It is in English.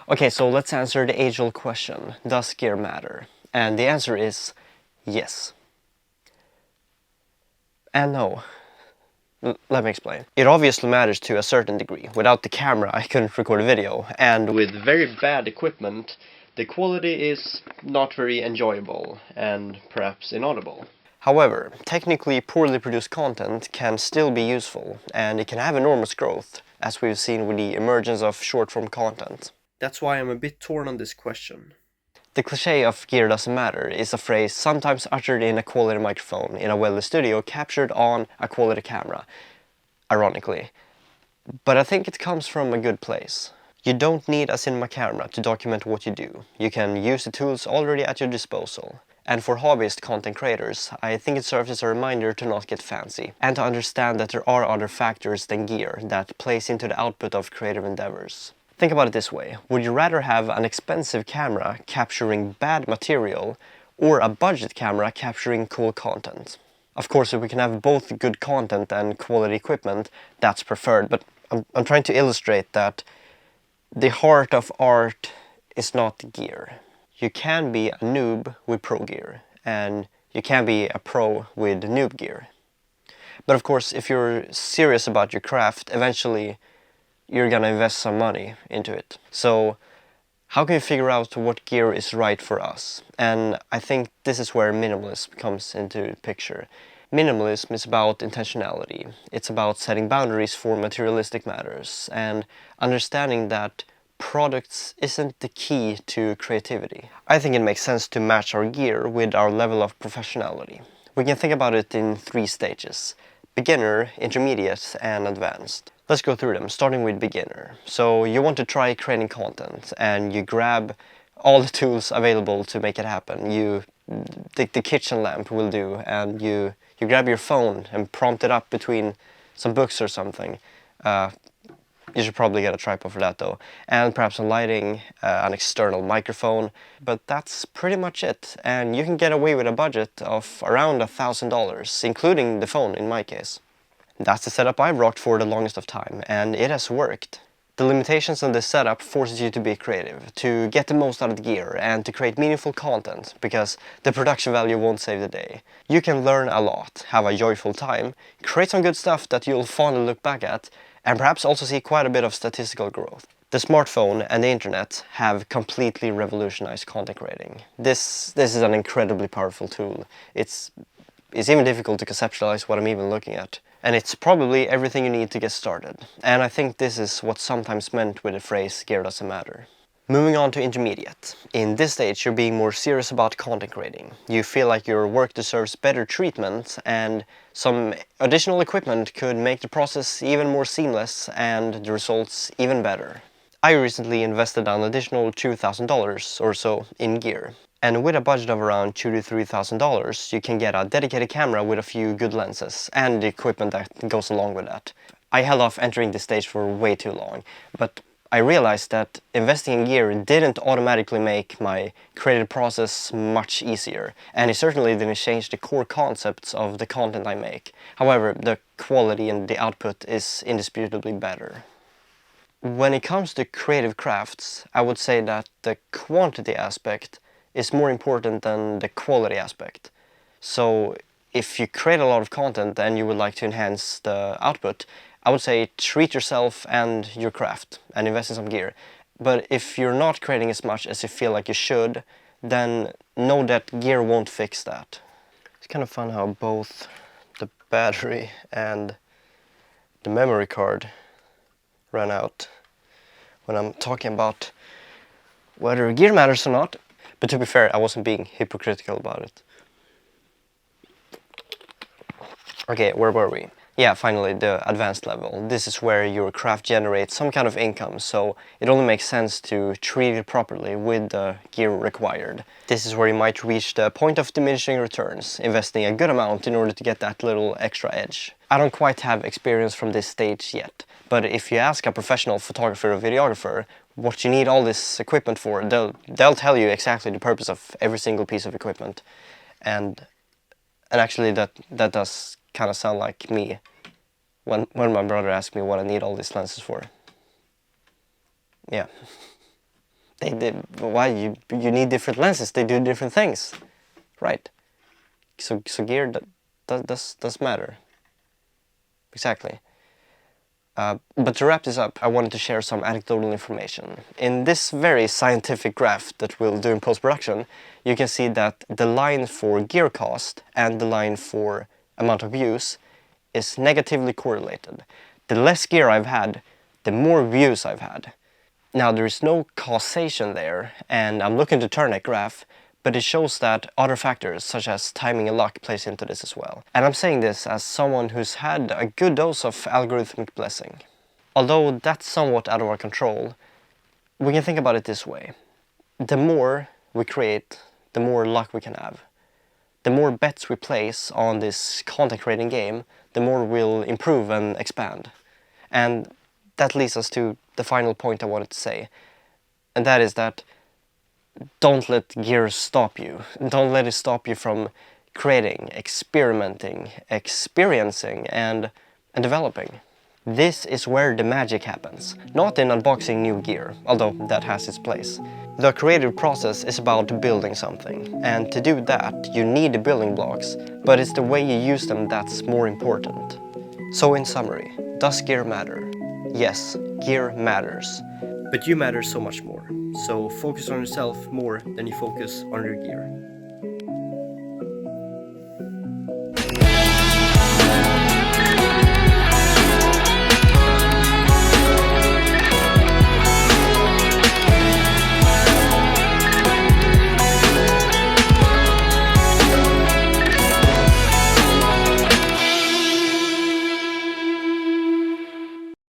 Okay, so let's answer the age-old question. Does gear matter? And the answer is yes. And no. Let me explain. It obviously matters to a certain degree. Without the camera, I couldn't record a video. And with very bad equipment, the quality is not very enjoyable and perhaps inaudible. However, technically poorly produced content can still be useful, and it can have enormous growth, as we've seen with the emergence of short-form content. That's why I'm a bit torn on this question. The cliché of gear doesn't matter is a phrase sometimes uttered in a quality microphone in a well-lit studio captured on a quality camera, ironically. But I think it comes from a good place. You don't need a cinema camera to document what you do. You can use the tools already at your disposal. And for hobbyist content creators, I think it serves as a reminder to not get fancy, and to understand that there are other factors than gear that plays into the output of creative endeavors. Think about it this way. Would you rather have an expensive camera capturing bad material or a budget camera capturing cool content? Of course, if we can have both good content and quality equipment, that's preferred, but I'm trying to illustrate that the heart of art is not gear. You can be a noob with pro gear, and you can be a pro with noob gear. But of course, if you're serious about your craft, eventually you're gonna invest some money into it. So how can you figure out what gear is right for us? And I think this is where minimalism comes into the picture. Minimalism is about intentionality. It's about setting boundaries for materialistic matters and understanding that products isn't the key to creativity. I think it makes sense to match our gear with our level of professionality. We can think about it in 3 stages: beginner, intermediate, and advanced. Let's go through them, starting with beginner. So you want to try creating content and you grab all the tools available to make it happen. The kitchen lamp will do, and you grab your phone and prompt it up between some books or something. You should probably get a tripod for that though. And perhaps some lighting, an external microphone. But that's pretty much it. And you can get away with a budget of around $1,000, including the phone in my case. That's the setup I've rocked for the longest of time, and it has worked. The limitations of this setup forces you to be creative, to get the most out of the gear, and to create meaningful content, because the production value won't save the day. You can learn a lot, have a joyful time, create some good stuff that you'll fondly look back at, and perhaps also see quite a bit of statistical growth. The smartphone and the internet have completely revolutionized content creating. This is an incredibly powerful tool. It's even difficult to conceptualize what I'm even looking at. And it's probably everything you need to get started. And I think this is what's sometimes meant with the phrase gear doesn't matter. Moving on to intermediate. In this stage you're being more serious about content creating. You feel like your work deserves better treatment, and some additional equipment could make the process even more seamless and the results even better. I recently invested an additional $2,000 or so in gear. And with a budget of around $2,000 to $3,000, you can get a dedicated camera with a few good lenses and the equipment that goes along with that. I held off entering this stage for way too long, but I realized that investing in gear didn't automatically make my creative process much easier, and it certainly didn't change the core concepts of the content I make. However, the quality and the output is indisputably better. When it comes to creative crafts, I would say that the quantity aspect is more important than the quality aspect. So if you create a lot of content and you would like to enhance the output, I would say treat yourself and your craft and invest in some gear. But if you're not creating as much as you feel like you should, then know that gear won't fix that. It's kind of fun how both the battery and the memory card ran out when I'm talking about whether gear matters or not. But to be fair, I wasn't being hypocritical about it. Okay, where were we? Yeah, finally, the advanced level. This is where your craft generates some kind of income, so it only makes sense to treat it properly with the gear required. This is where you might reach the point of diminishing returns, investing a good amount in order to get that little extra edge. I don't quite have experience from this stage yet, but if you ask a professional photographer or videographer what you need all this equipment for, they'll tell you exactly the purpose of every single piece of equipment. And actually that does kind of sound like me when my brother asked me what I need all these lenses for. Yeah. Why you need different lenses? They do different things, right? So gear does matter. Exactly. But to wrap this up, I wanted to share some anecdotal information. In this very scientific graph that we'll do in post-production, you can see that the line for gear cost and the line for amount of views is negatively correlated. The less gear I've had, the more views I've had. Now there is no causation there, and I'm looking to turn that graph, but it shows that other factors such as timing and luck plays into this as well. And I'm saying this as someone who's had a good dose of algorithmic blessing. Although that's somewhat out of our control, we can think about it this way. The more we create, the more luck we can have. The more bets we place on this content creating game, the more we'll improve and expand. And that leads us to the final point I wanted to say. And that is that don't let gear stop you. Don't let it stop you from creating, experimenting, experiencing, and developing. This is where the magic happens, not in unboxing new gear, although that has its place. The creative process is about building something, and to do that you need the building blocks, but it's the way you use them that's more important. So in summary, does gear matter? Yes, gear matters. But you matter so much more. So focus on yourself more than you focus on your gear.